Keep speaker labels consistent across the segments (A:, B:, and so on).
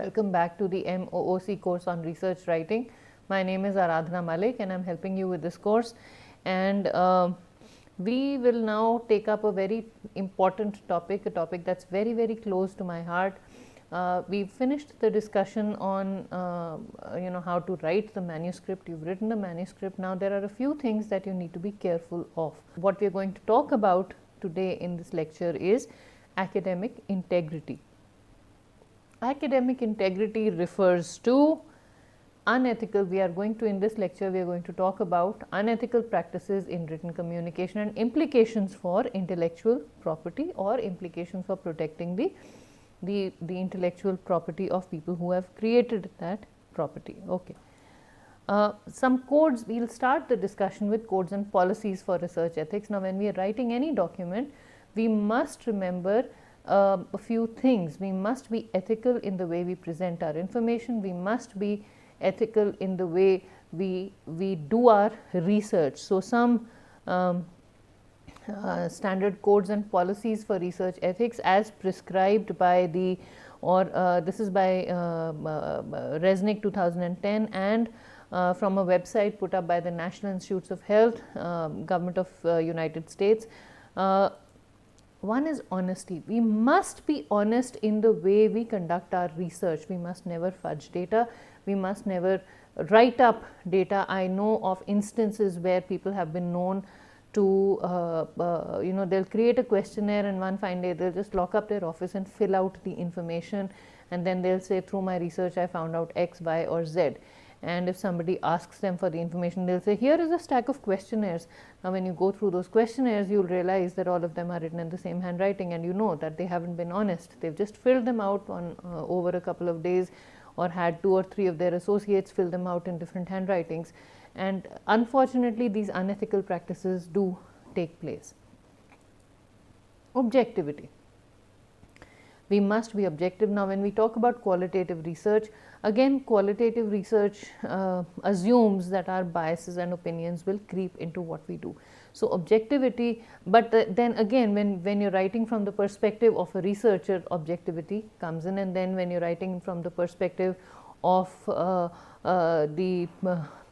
A: Welcome back to the MOOC course on research writing. My name is Aradhana Malik and I am helping you with this course, and we will now take up a very important topic, a topic that's very close to my heart. We finished the discussion on how to write the manuscript. You've written the manuscript. Now there are a few things that you need to be careful of. What we are going to talk about today in this lecture is academic integrity. Academic integrity refers to unethical, we are going to, in this lecture we are going to talk about unethical practices in written communication and implications for intellectual property or implications for protecting the intellectual property of people who have created that property. Okay. Some codes, we will start the discussion with codes and policies for research ethics. Now, when we are writing any document, we must remember a few things. We must be ethical in the way we present our information. We must be ethical in the way we do our research. So, some standard codes and policies for research ethics as prescribed by the, this is by Resnick 2010 and from a website put up by the National Institutes of Health, Government of United States. One is honesty. We must be honest in the way we conduct our research. We must never fudge data. We must never write up data. I know of instances where people have been known to, they'll create a questionnaire and one fine day they'll just lock up their office and fill out the information, and then they'll say, through my research I found out X, Y or Z. And if somebody asks them for the information, they'll say, here is a stack of questionnaires. Now, when you go through those questionnaires, you'll realize that all of them are written in the same handwriting, and you know that they haven't been honest. They've just filled them out on over a couple of days, or had 2 or 3 of their associates fill them out in different handwritings. And unfortunately, these unethical practices do take place. Objectivity. We must be objective. Now, when we talk about qualitative research, again qualitative research assumes that our biases and opinions will creep into what we do. So, objectivity, but then again when you're writing from the perspective of a researcher, objectivity comes in, and then when you're writing from the perspective of the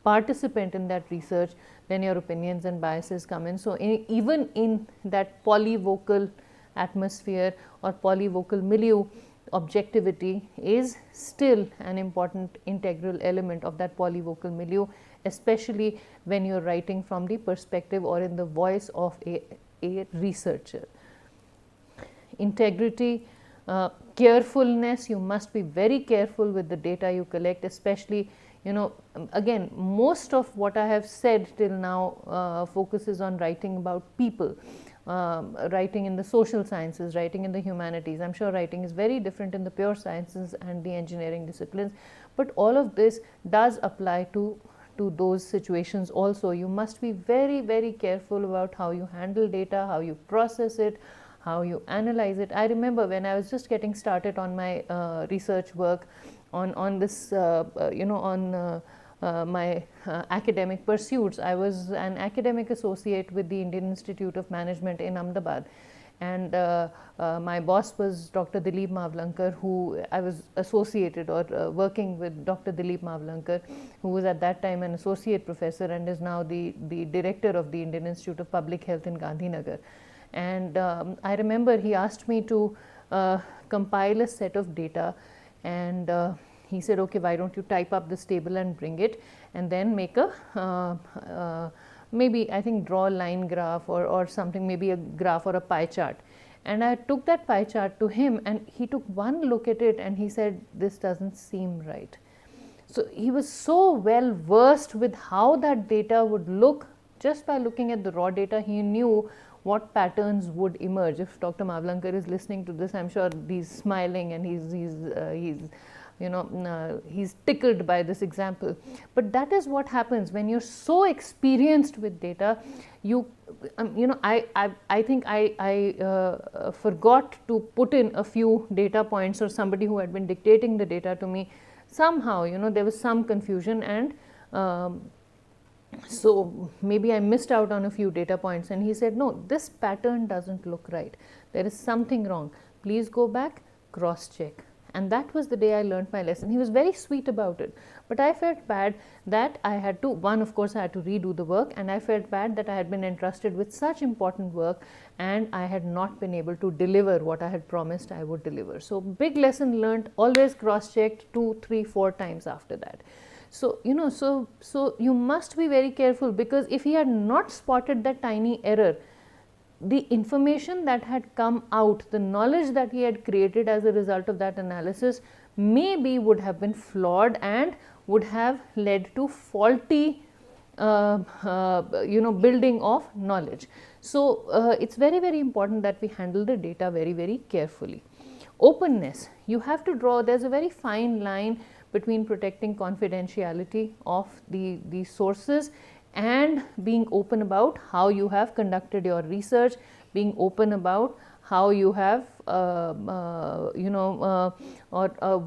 A: participant in that research, then your opinions and biases come in. So, even in that polyvocal atmosphere or polyvocal milieu, objectivity is still an important integral element of that polyvocal milieu, especially when you are writing from the perspective or in the voice of a researcher. Integrity, carefulness, you must be very careful with the data you collect, especially, again, most of what I have said till now focuses on writing about people. Writing in the social sciences, writing in the humanities. I am sure writing is very different in the pure sciences and the engineering disciplines, but all of this does apply to those situations also. You must be very careful about how you handle data, how you process it, how you analyze it. I remember when I was just getting started on my research work on this, my academic pursuits. I was an academic associate with the Indian Institute of Management in Ahmedabad, and my boss was Dr. Dilip Mavlankar, who I was associated or working with Dr. Dilip Mavlankar, who was at that time an associate professor and is now the director of the Indian Institute of Public Health in Gandhinagar. And I remember he asked me to compile a set of data, and he said, okay, why don't you type up this table and bring it, and then make a maybe I think draw a line graph or something, maybe a graph or a pie chart. And I took that pie chart to him, and he took one look at it and he said, this doesn't seem right. So, he was so well versed with how that data would look. Just by looking at the raw data, he knew what patterns would emerge. If Dr. Mavlankar is listening to this, I am sure he's smiling and he's tickled by this example. But that is what happens when you're so experienced with data. I think I forgot to put in a few data points, or somebody who had been dictating the data to me, somehow there was some confusion, and so maybe I missed out on a few data points, and he said, no, this pattern doesn't look right, there is something wrong, please go back, cross check. and that was the day I learned my lesson. He was very sweet about it, but I felt bad that I had to, one, of course I had to redo the work, and I felt bad that I had been entrusted with such important work and I had not been able to deliver what I had promised I would deliver. So big lesson learned, always cross checked 2, 3, 4 times after that. So, so you must be very careful, because if he had not spotted that tiny error, the information that had come out, the knowledge that he had created as a result of that analysis, maybe would have been flawed and would have led to faulty building of knowledge. So it's very, very important that we handle the data very, very carefully. Openness, you have to draw, there's a very fine line between protecting confidentiality of the sources and being open about how you have conducted your research, being open about how you have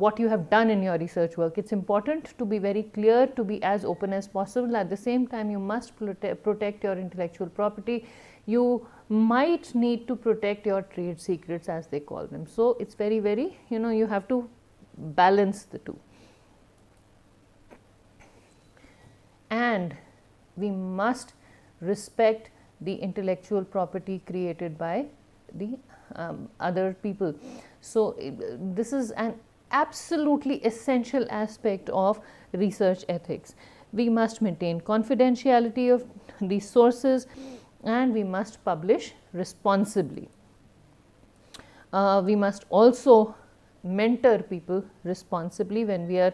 A: what you have done in your research work. It's important to be very clear, to be as open as possible. At the same time, you must protect your intellectual property. You might need to protect your trade secrets, as they call them. So it's very, very, you have to balance the two. And we must respect the intellectual property created by the other people. So this is an absolutely essential aspect of research ethics. We must maintain confidentiality of the sources, and we must publish responsibly. We must also mentor people responsibly when we are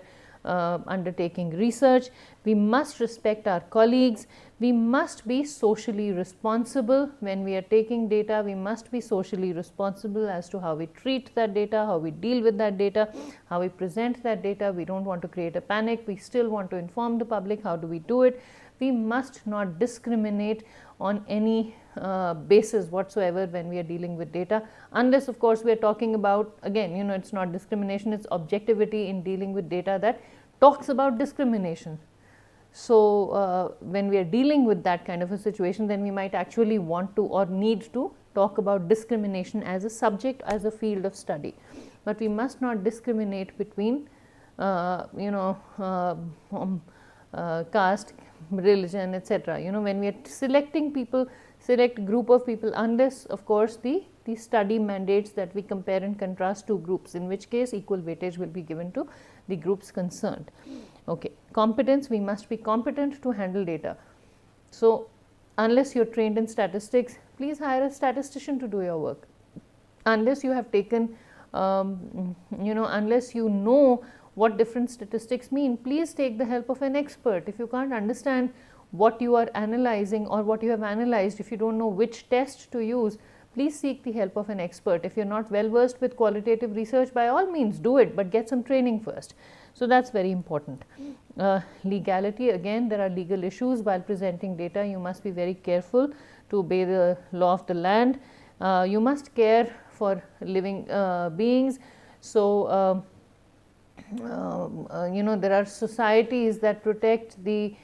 A: undertaking research. We must respect our colleagues. We must be socially responsible when we are taking data. We must be socially responsible as to how we treat that data, how we deal with that data, how we present that data. We don't want to create a panic. We still want to inform the public. How do we do it? We must not discriminate on any basis whatsoever when we are dealing with data, unless of course we are talking about, again, it's not discrimination, it's objectivity in dealing with data that talks about discrimination. So when we are dealing with that kind of a situation, then we might actually want to or need to talk about discrimination as a subject, as a field of study. But we must not discriminate between caste, religion, etc. When we are selecting people, select group of people, unless of course the study mandates that we compare and contrast two groups, in which case equal weightage will be given to the groups concerned. Okay. Competence, we must be competent to handle data. So unless you are trained in statistics, please hire a statistician to do your work. Unless you have taken unless you know what different statistics mean, please take the help of an expert. If you can't understand what you are analyzing or what you have analyzed, if you don't know which test to use, please seek the help of an expert. If you're not well versed with qualitative research, by all means do it, but get some training first. So that's very important. Legality, again, there are legal issues while presenting data. You must be very careful to obey the law of the land. You must care for living beings. So there are societies that protect the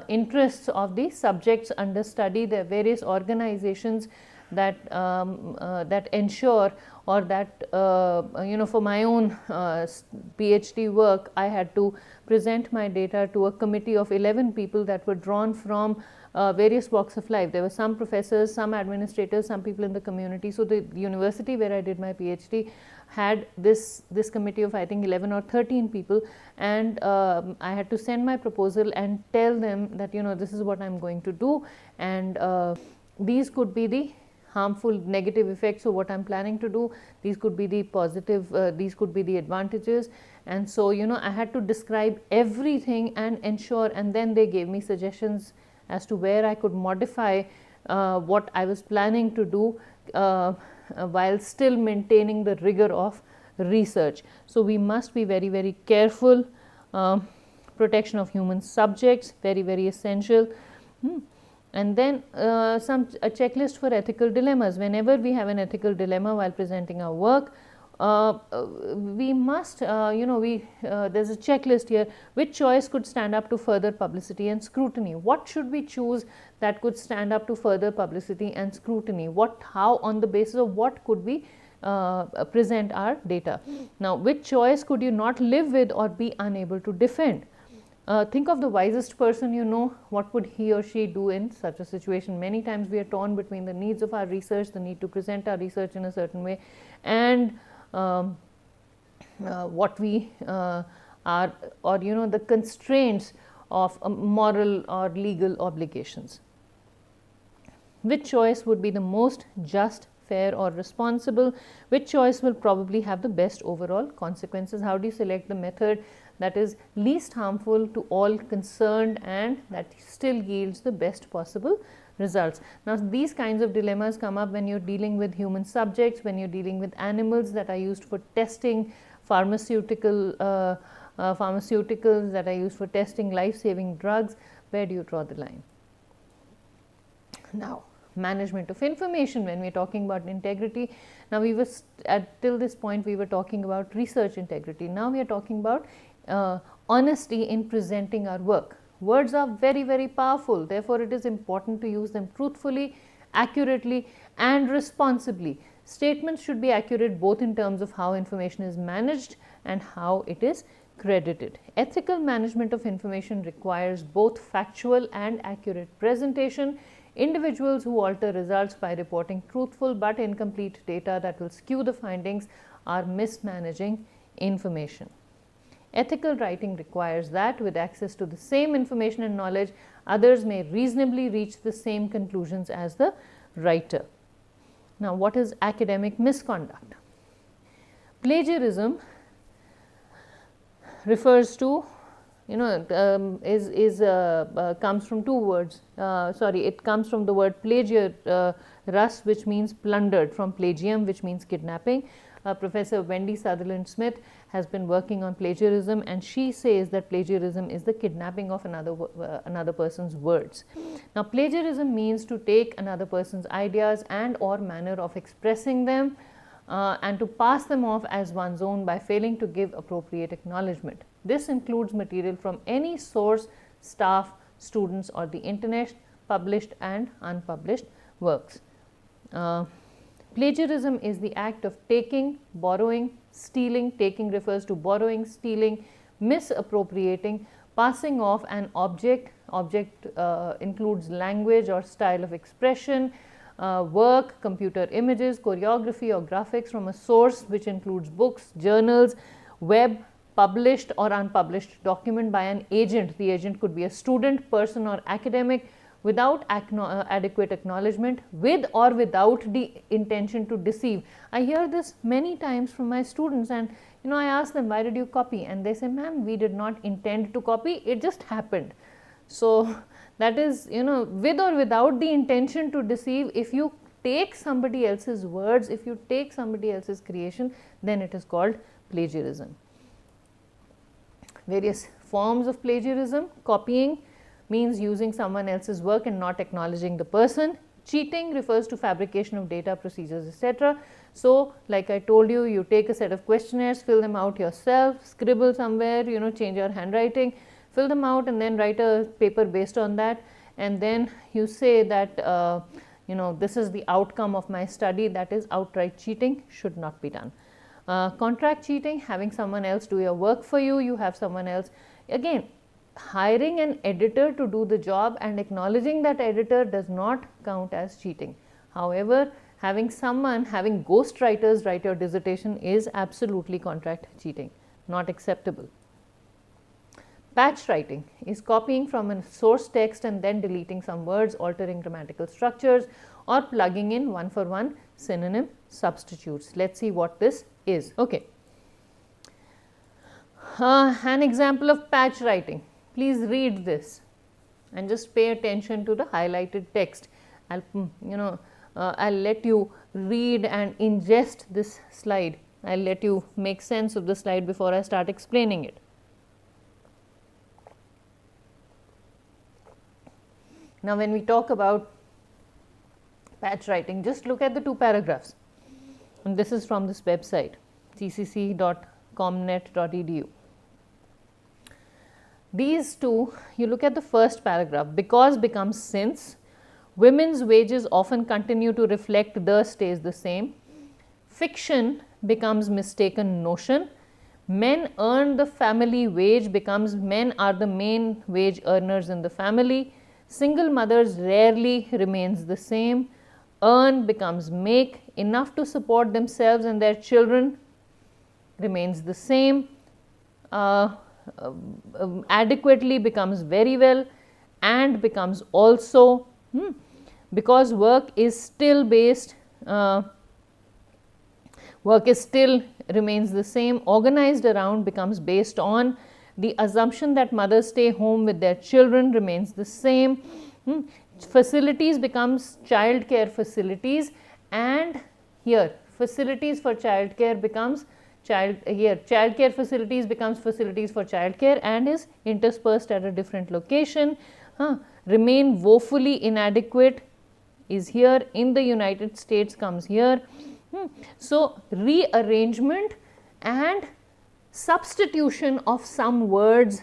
A: interests of the subjects under study. There are various organizations that that ensure, or that for my own PhD work, I had to present my data to a committee of 11 people that were drawn from various walks of life. There were some professors, some administrators, some people in the community. So the university where I did my PhD had this committee of, I think, 11 or 13 people, and I had to send my proposal and tell them that this is what I am going to do, and these could be the harmful negative effects of what I am planning to do, these could be the positive, these could be the advantages. And so I had to describe everything and ensure, and then they gave me suggestions as to where I could modify what I was planning to do while still maintaining the rigor of research. So we must be very, very careful. Protection of human subjects, very, very essential. And then a checklist for ethical dilemmas. Whenever we have an ethical dilemma while presenting our work, we must, there's a checklist here. Which choice could stand up to further publicity and scrutiny? What should we choose that could stand up to further publicity and scrutiny? How, on the basis of what could we present our data. Now, which choice could you not live with or be unable to defend? Think of the wisest person you know. What would he or she do in such a situation? Many times we are torn between the needs of our research, the need to present our research in a certain way, and what we are, or the constraints of moral or legal obligations. Which choice would be the most just, fair or responsible? Which choice will probably have the best overall consequences? How do you select the method that is least harmful to all concerned and that still yields the best possible results? Now, these kinds of dilemmas come up when you're dealing with human subjects, when you're dealing with animals that are used for testing pharmaceuticals that are used for testing life-saving drugs. Where do you draw the line? Now, management of information, when we're talking about integrity. Now, we were till this point we were talking about research integrity. Now, we are talking about honesty in presenting our work. Words are very, very powerful. Therefore, it is important to use them truthfully, accurately and responsibly. Statements should be accurate both in terms of how information is managed and how it is credited. Ethical management of information requires both factual and accurate presentation. Individuals who alter results by reporting truthful but incomplete data that will skew the findings are mismanaging information. Ethical writing requires that with access to the same information and knowledge, others may reasonably reach the same conclusions as the writer. Now, what is academic misconduct? Plagiarism refers to, comes from two words. It comes from the word plagiarus, which means plundered, from plagium, which means kidnapping. Professor Wendy Sutherland Smith has been working on plagiarism, and she says that plagiarism is the kidnapping of another person's words. Now, plagiarism means to take another person's ideas and or manner of expressing them and to pass them off as one's own by failing to give appropriate acknowledgement. This includes material from any source, staff, students or the internet, published and unpublished works. Plagiarism is the act of taking, borrowing, stealing. Taking refers to borrowing, stealing, misappropriating, passing off an object. Object includes language or style of expression, work, computer images, choreography or graphics from a source which includes books, journals, web, published or unpublished document by an agent. The agent could be a student, person or academic, without adequate acknowledgement, with or without the intention to deceive. I hear this many times from my students, and I ask them, why did you copy? And they say, ma'am, we did not intend to copy, it just happened. So, that is, with or without the intention to deceive. If you take somebody else's words, if you take somebody else's creation, then it is called plagiarism. Various forms of plagiarism. Copying means using someone else's work and not acknowledging the person. Cheating refers to fabrication of data, procedures, etc. So, like I told you, you take a set of questionnaires, fill them out yourself, scribble somewhere, change your handwriting, fill them out and then write a paper based on that, and then you say that this is the outcome of my study. That is outright cheating, should not be done. Contract cheating, having someone else do your work for you, you have someone else, again, hiring an editor to do the job and acknowledging that editor does not count as cheating. However, having ghostwriters write your dissertation is absolutely contract cheating, not acceptable. Patch writing is copying from a source text and then deleting some words, altering grammatical structures or plugging in one-for-one synonym substitutes. Let's see what this is. Okay. An example of patch writing. Please read this and just pay attention to the highlighted text. I'll let you read and ingest this slide. I'll let you make sense of the slide before I start explaining it. Now, when we talk about patch writing, just look at the two paragraphs, and this is from this website, ccc.comnet.edu. These two, you look at the first paragraph, because becomes since, women's wages often continue to reflect the stays the same, fiction becomes mistaken notion, men earn the family wage becomes men are the main wage earners in the family, single mothers rarely remains the same, earn becomes make, enough to support themselves and their children remains the same, adequately becomes very well, and becomes also, because work is still based, work is still remains the same, organized around becomes based on, the assumption that mothers stay home with their children remains the same, facilities becomes child care facilities, and here facilities for child care becomes child care facilities becomes facilities for child care and is interspersed at a different location. Remain woefully inadequate is here, in the United States comes here. So, rearrangement and substitution of some words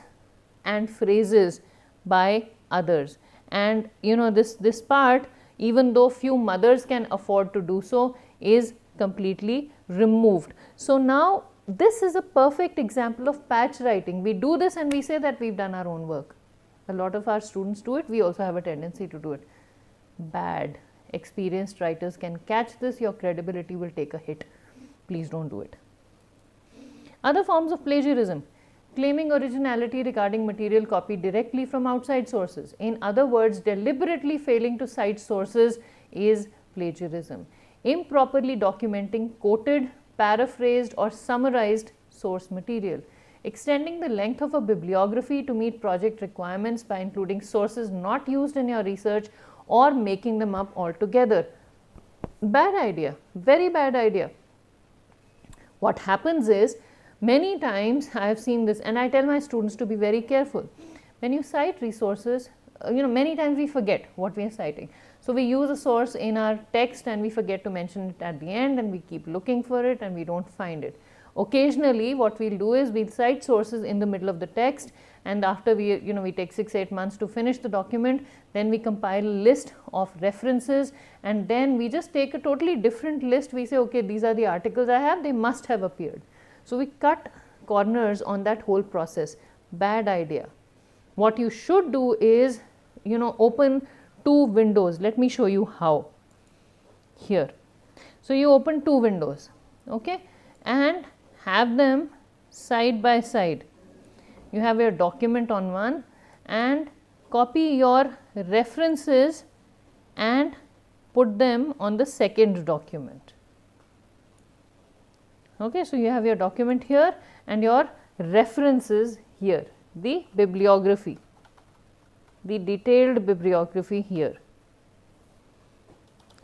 A: and phrases by others, and this part, even though few mothers can afford to do so, is completely removed. So, now this is a perfect example of patch writing. We do this and we say that we have done our own work. A lot of our students do it, we also have a tendency to do it. Bad. Experienced writers can catch this, your credibility will take a hit. Please don't do it. Other forms of plagiarism: claiming originality regarding material copied directly from outside sources. In other words, deliberately failing to cite sources is plagiarism. Improperly documenting quoted, paraphrased or summarized source material. Extending the length of a bibliography to meet project requirements by including sources not used in your research or making them up altogether. Bad idea, very bad idea. What happens is, many times I have seen this, and I tell my students to be very careful. When you cite resources, many times we forget what we are citing. So, we use a source in our text and we forget to mention it at the end, and we keep looking for it and we do not find it. Occasionally what we will do is we will cite sources in the middle of the text, and after we take 6-8 months to finish the document, then we compile a list of references, and then we just take a totally different list. We say, okay, these are the articles I have, they must have appeared. So, we cut corners on that whole process. Bad idea. What you should do is, open two windows. Let me show you how. Here. So, you open two windows, okay, and have them side by side. You have your document on one and copy your references and put them on the second document. Okay, so, you have your document here and your references here, the bibliography, the detailed bibliography here,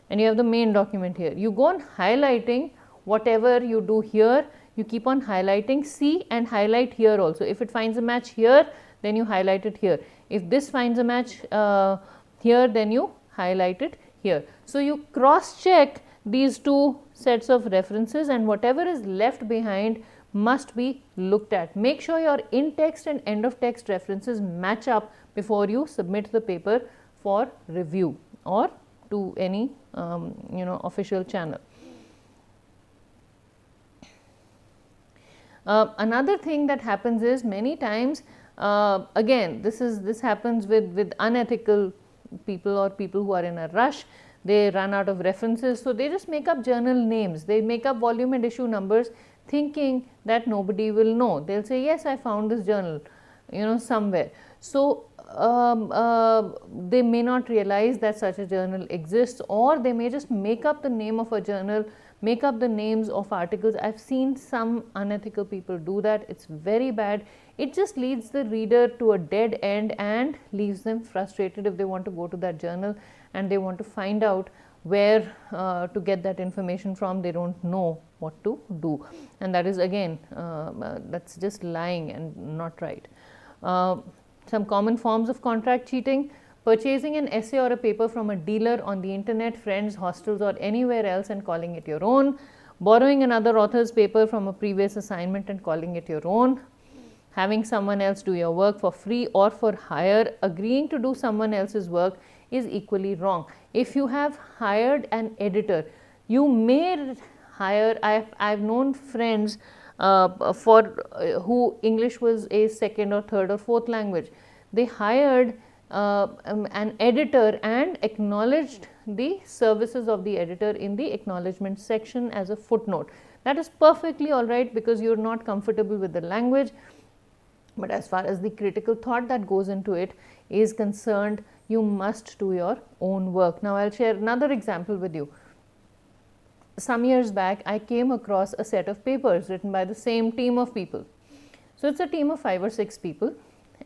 A: and you have the main document here. You go on highlighting whatever you do here, you keep on highlighting, see and highlight here also. If it finds a match here, then you highlight it here. If this finds a match here, then you highlight it here. So, you cross check these two sets of references, and whatever is left behind must be looked at. Make sure your in-text and end-of-text references match up before you submit the paper for review or to any official channel. Another thing that happens is, many times again this happens with unethical people or people who are in a rush. They run out of references, so they just make up journal names, they make up volume and issue numbers thinking that nobody will know. They will say, yes, I found this journal somewhere. So, they may not realize that such a journal exists, or they may just make up the name of a journal, make up the names of articles. I have seen some unethical people do that. It is very bad. It just leads the reader to a dead end and leaves them frustrated if they want to go to that journal and they want to find out where to get that information from. They do not know what to do, and that is again that is just lying and not right. Some common forms of contract cheating: purchasing an essay or a paper from a dealer on the internet, friends, hostels or anywhere else and calling it your own; borrowing another author's paper from a previous assignment and calling it your own; having someone else do your work for free or for hire. Agreeing to do someone else's work is equally wrong. If you have hired an editor, you may hire, I've known friends who English was a second or third or fourth language. They hired an editor and acknowledged the services of the editor in the acknowledgement section as a footnote. That is perfectly all right because you are not comfortable with the language, but as far as the critical thought that goes into it is concerned, you must do your own work. Now, I will share another example with you. Some years back, I came across a set of papers written by the same team of people. So, it is a team of 5 or 6 people,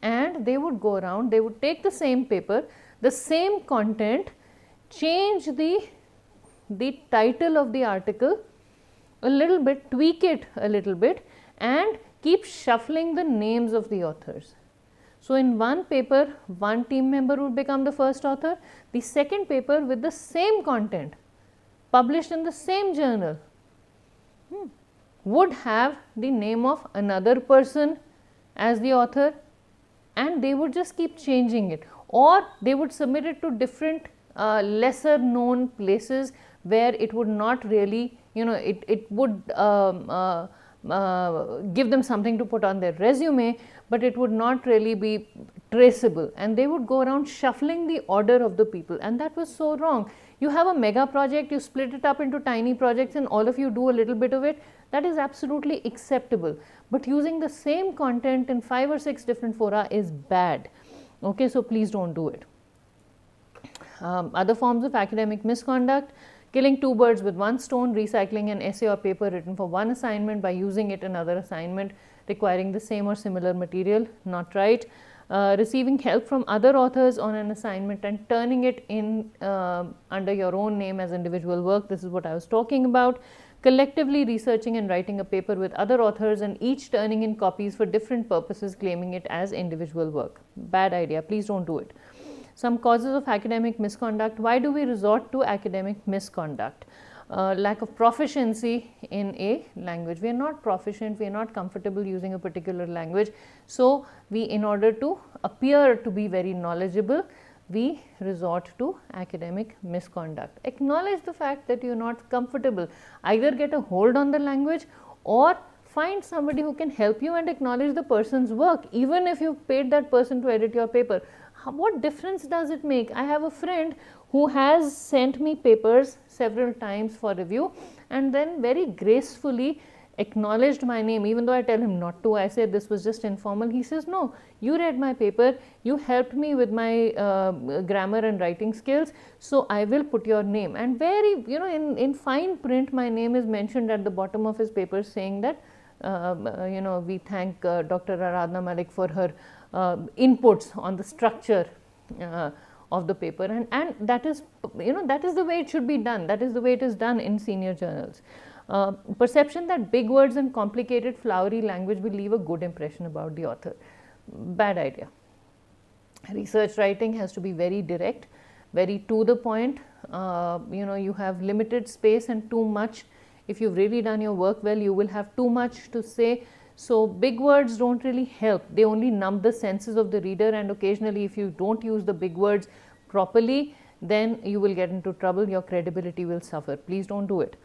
A: and they would go around, they would take the same paper, the same content, change the title of the article a little bit, tweak it a little bit, and keep shuffling the names of the authors. So, in one paper, one team member would become the first author, the second paper with the same content published in the same journal would have the name of another person as the author, and they would just keep changing it, or they would submit it to different lesser known places where it would not really, it would give them something to put on their resume, but it would not really be traceable, and they would go around shuffling the order of the people, and that was so wrong. You have a mega project, you split it up into tiny projects and all of you do a little bit of it, that is absolutely acceptable, but using the same content in 5 or 6 different fora is bad. Okay, so please don't do it. Other forms of academic misconduct: killing 2 birds with 1 stone, recycling an essay or paper written for one assignment by using it in another assignment requiring the same or similar material, not right. Receiving help from other authors on an assignment and turning it in under your own name as individual work, this is what I was talking about. Collectively researching and writing a paper with other authors and each turning in copies for different purposes, claiming it as individual work. Bad idea, please don't do it. Some causes of academic misconduct. Why do we resort to academic misconduct? Lack of proficiency in a language. We are not proficient, we are not comfortable using a particular language. So, we, in order to appear to be very knowledgeable, we resort to academic misconduct. Acknowledge the fact that you are not comfortable. Either get a hold on the language or find somebody who can help you and acknowledge the person's work, even if you paid that person to edit your paper. What difference does it make? I have a friend who has sent me papers several times for review and then very gracefully acknowledged my name, even though I tell him not to. I say this was just informal. He says, no, you read my paper, you helped me with my grammar and writing skills, so I will put your name. And very, in fine print, my name is mentioned at the bottom of his paper, saying that we thank Dr. Aradhana Malik for her inputs on the structure of the paper, and that is, that is the way it should be done. That is the way it is done in senior journals. Perception that big words and complicated flowery language will leave a good impression about the author. Bad idea. Research writing has to be very direct, very to the point. You have limited space and too much. If you've really done your work well, you will have too much to say. So, big words don't really help, they only numb the senses of the reader, and occasionally if you don't use the big words properly, then you will get into trouble, your credibility will suffer. Please don't do it.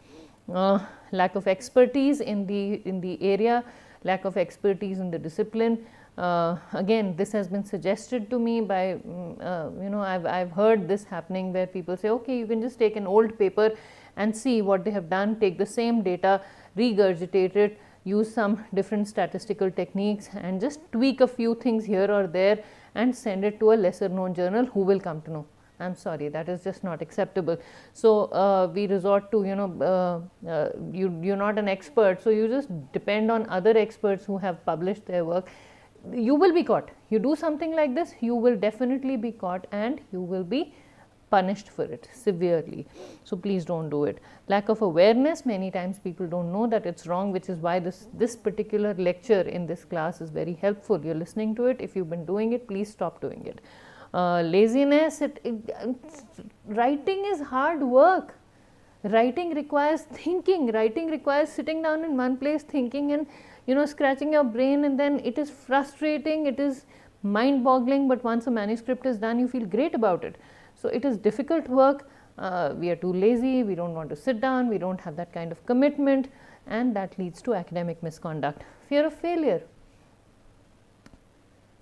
A: Lack of expertise in the area, lack of expertise in the discipline. Again, this has been suggested to me by, I've heard this happening where people say, okay, you can just take an old paper and see what they have done, take the same data, regurgitate it, use some different statistical techniques and just tweak a few things here or there and send it to a lesser known journal. Who will come to know? I am sorry, that is just not acceptable. So, we resort to, you're not an expert, so you just depend on other experts who have published their work. You will be caught. You do something like this, you will definitely be caught and you will be punished for it severely. So, please don't do it. Lack of awareness, many times people don't know that it's wrong, which is why this particular lecture in this class is very helpful. You're listening to it. If you've been doing it, please stop doing it. Laziness, writing is hard work. Writing requires thinking, writing requires sitting down in one place thinking and scratching your brain, and then it is frustrating, it is mind boggling, but once a manuscript is done you feel great about it. So, it is difficult work. we are too lazy, we don't want to sit down, we don't have that kind of commitment, and that leads to academic misconduct. Fear of failure.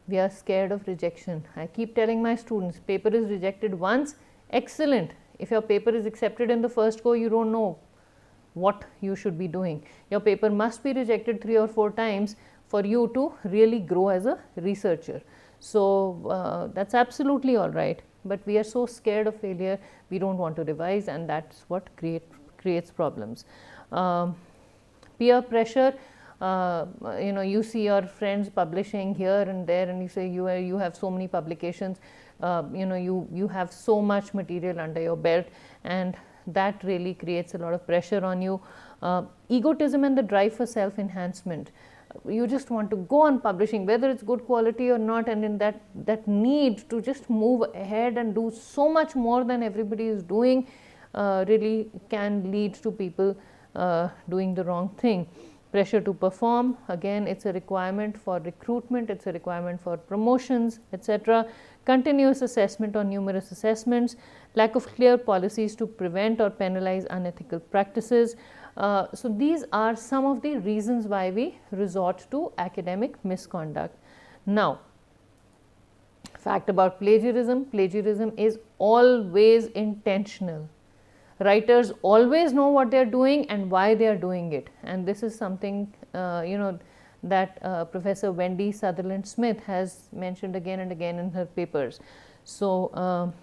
A: We are scared of rejection. I keep telling my students, paper is rejected once, excellent. If your paper is accepted in the first go, you don't know what you should be doing. Your paper must be rejected 3 or 4 times for you to really grow as a researcher. So, that's absolutely all right, but we are so scared of failure, we don't want to revise, and that's what creates problems. Peer pressure. You see your friends publishing here and there, and you say you have so many publications, you have so much material under your belt, and that really creates a lot of pressure on you. Egotism and the drive for self-enhancement. You just want to go on publishing, whether it's good quality or not, and in that need to just move ahead and do so much more than everybody is doing really can lead to people doing the wrong thing. Pressure to perform, again it's a requirement for recruitment, it's a requirement for promotions, etc. Continuous assessment or numerous assessments, lack of clear policies to prevent or penalize unethical practices. So these are some of the reasons why we resort to academic misconduct. Now, fact about plagiarism, plagiarism is always intentional. Writers always know what they are doing and why they are doing it, and this is something that Professor Wendy Sutherland Smith has mentioned again and again in her papers. So,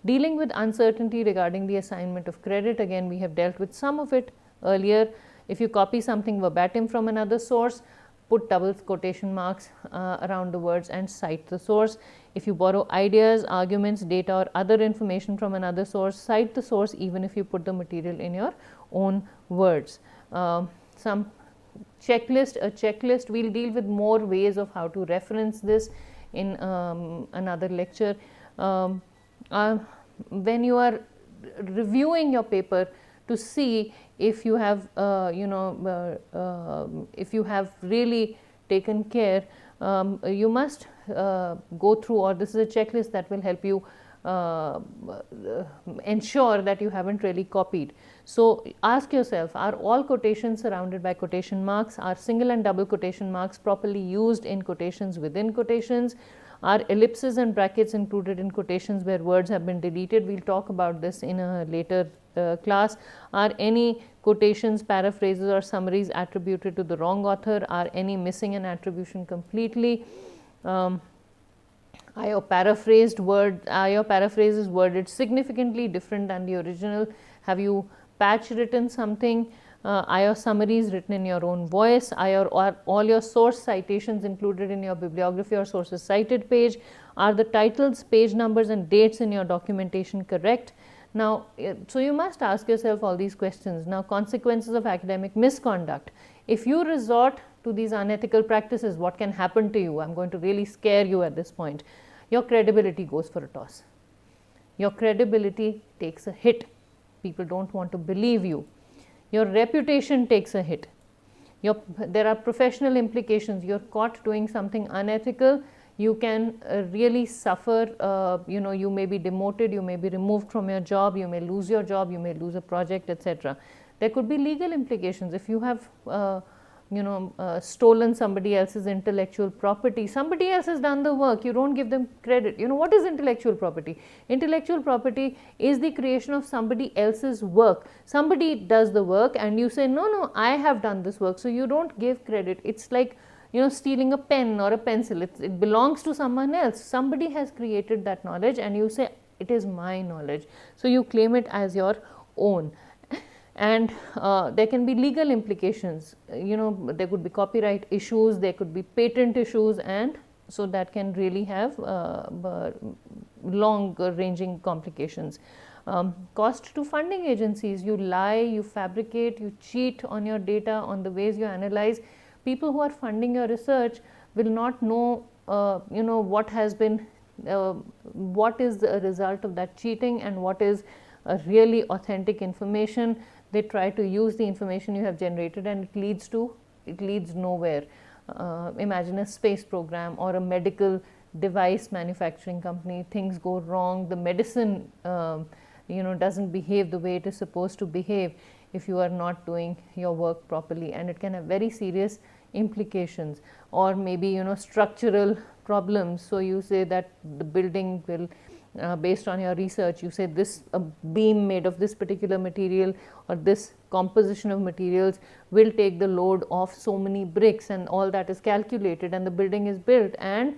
A: dealing with uncertainty regarding the assignment of credit, again we have dealt with some of it earlier. If you copy something verbatim from another source, put double quotation marks around the words and cite the source. If you borrow ideas, arguments, data or other information from another source, cite the source even if you put the material in your own words. Some checklist, we will deal with more ways of how to reference this in another lecture. When you are reviewing your paper to see if you have if you have really taken care, you must go through, or this is a checklist that will help you ensure that you haven't really copied. So, ask yourself, are all quotations surrounded by quotation marks? Are single and double quotation marks properly used in quotations within quotations? Are ellipses and brackets included in quotations where words have been deleted? We will talk about this in a later class. Are any quotations, paraphrases or summaries attributed to the wrong author? Are any missing an attribution completely? Are your paraphrases worded significantly different than the original? Have you patch written something? Are your summaries written in your own voice? Are all your source citations included in your bibliography or sources cited page? Are the titles, page numbers and dates in your documentation correct? Now, so you must ask yourself all these questions. Now, consequences of academic misconduct. If you resort to these unethical practices, what can happen to you? I am going to really scare you at this point. Your credibility goes for a toss. Your credibility takes a hit. People don't want to believe you. Your reputation takes a hit. There are professional implications. You are caught doing something unethical, you can really suffer. You may be demoted, you may be removed from your job, you may lose your job, you may lose a project, etc. There could be legal implications. If you have stolen somebody else's intellectual property, somebody else has done the work, you don't give them credit. What is intellectual property? Intellectual property is the creation of somebody else's work. Somebody does the work and you say, no, I have done this work, so you don't give credit. It's like stealing a pen or a pencil. It belongs to someone else. Somebody has created that knowledge and you say, it is my knowledge. So you claim it as your own. And there can be legal implications. There could be copyright issues, there could be patent issues, and so that can really have long ranging complications. Cost to funding agencies. You lie, you fabricate, you cheat on your data, on the ways you analyze. People who are funding your research will not know what has been what is the result of that cheating and what is really authentic information. They try to use the information you have generated and it leads nowhere. Imagine a space program or a medical device manufacturing company, things go wrong, the medicine doesn't behave the way it is supposed to behave if you are not doing your work properly, and it can have very serious implications, or maybe structural problems. So you say that the building will, based on your research, you say this beam made of this particular material or this composition of materials will take the load of so many bricks, and all that is calculated, and the building is built, and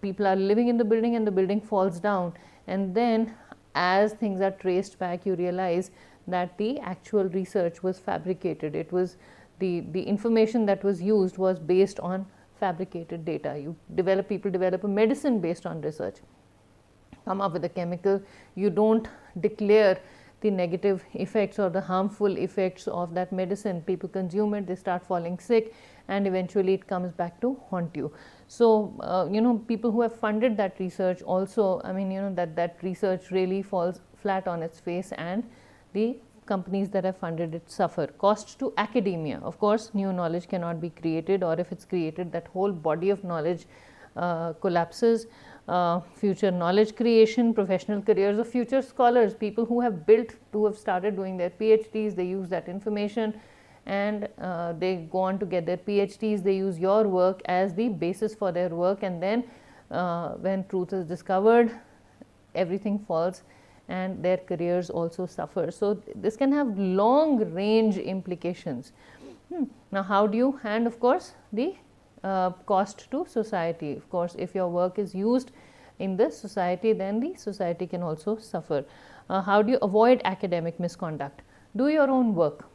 A: people are living in the building, and the building falls down, and then as things are traced back, you realize that the actual research was fabricated. It was the information that was used was based on fabricated data. People develop a medicine based on research, come up with a chemical. You don't declare the negative effects or the harmful effects of that medicine. People consume it, they start falling sick, and eventually it comes back to haunt you. So people who have funded that research also, that research really falls flat on its face, and the companies that have funded it suffer. Cost to academia. Of course, new knowledge cannot be created, or if it's created, that whole body of knowledge collapses. Future knowledge creation, professional careers of future scholars, people who have started doing their PhDs, they use that information, and they go on to get their PhDs. They use your work as the basis for their work, and then when truth is discovered, everything falls and their careers also suffer. So this can have long range implications. Now how do you, and of course the cost to society. Of course, if your work is used in the society, then the society can also suffer. How do you avoid academic misconduct? Do your own work.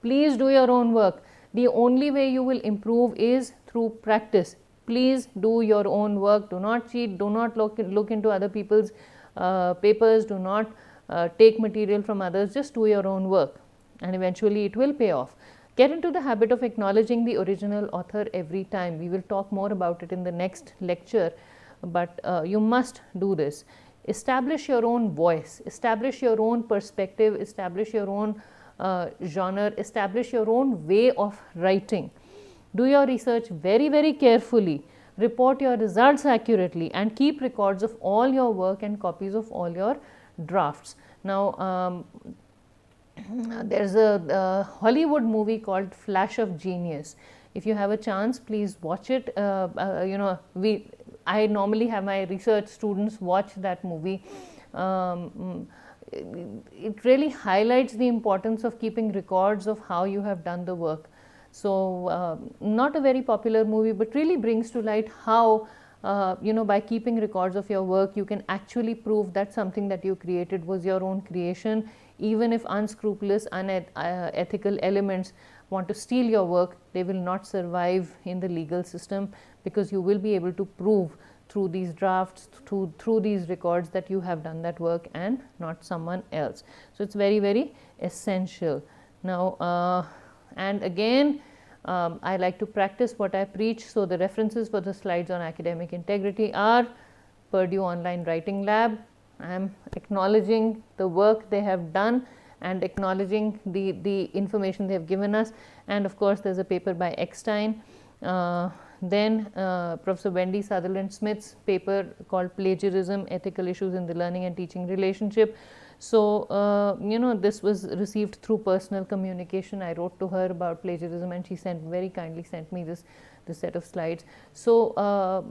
A: Please do your own work. The only way you will improve is through practice. Please do your own work. Do not cheat. Do not look into other people's papers. Do not take material from others. Just do your own work, and eventually it will pay off. Get into the habit of acknowledging the original author every time. We will talk more about it in the next lecture, but you must do this. Establish your own voice, establish your own perspective, establish your own genre, establish your own way of writing. Do your research very, very carefully. Report your results accurately, and keep records of all your work and copies of all your drafts. Now, there's a Hollywood movie called Flash of Genius. If you have a chance, please watch it. I normally have my research students watch that movie. It really highlights the importance of keeping records of how you have done the work. So not a very popular movie, but really brings to light how by keeping records of your work, you can actually prove that something that you created was your own creation. Even if unscrupulous, unethical elements want to steal your work, they will not survive in the legal system, because you will be able to prove through these drafts, through these records, that you have done that work and not someone else. So it's very, very essential. Now, and again, I like to practice what I preach. So the references for the slides on academic integrity are Purdue Online Writing Lab. I am acknowledging the work they have done and acknowledging the information they have given us. And of course, there's a paper by Eckstein. Then Professor Wendy Sutherland Smith's paper called Plagiarism, Ethical Issues in the Learning and Teaching Relationship. So, this was received through personal communication. I wrote to her about plagiarism, and she very kindly sent me this set of slides. So,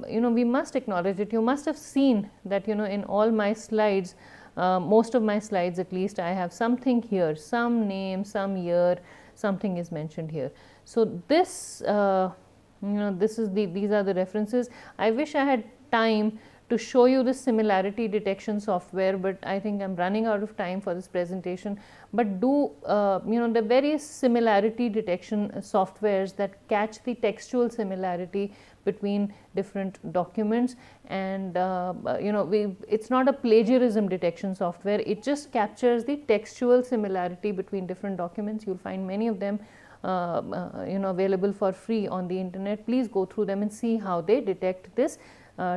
A: we must acknowledge it. You must have seen that, in all my slides, most of my slides at least, I have something here, some name, some year, something is mentioned here. So, this, these are the references. I wish I had time to show you the similarity detection software, but I think I'm running out of time for this presentation. But do, the various similarity detection softwares that catch the textual similarity between different documents, and it's not a plagiarism detection software, it just captures the textual similarity between different documents. You'll find many of them available for free on the internet. Please go through them and see how they detect this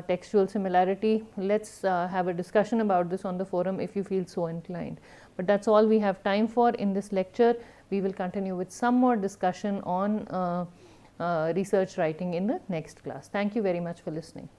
A: textual similarity. Let's have a discussion about this on the forum if you feel so inclined. But that's all we have time for in this lecture. We will continue with some more discussion on research writing in the next class. Thank you very much for listening.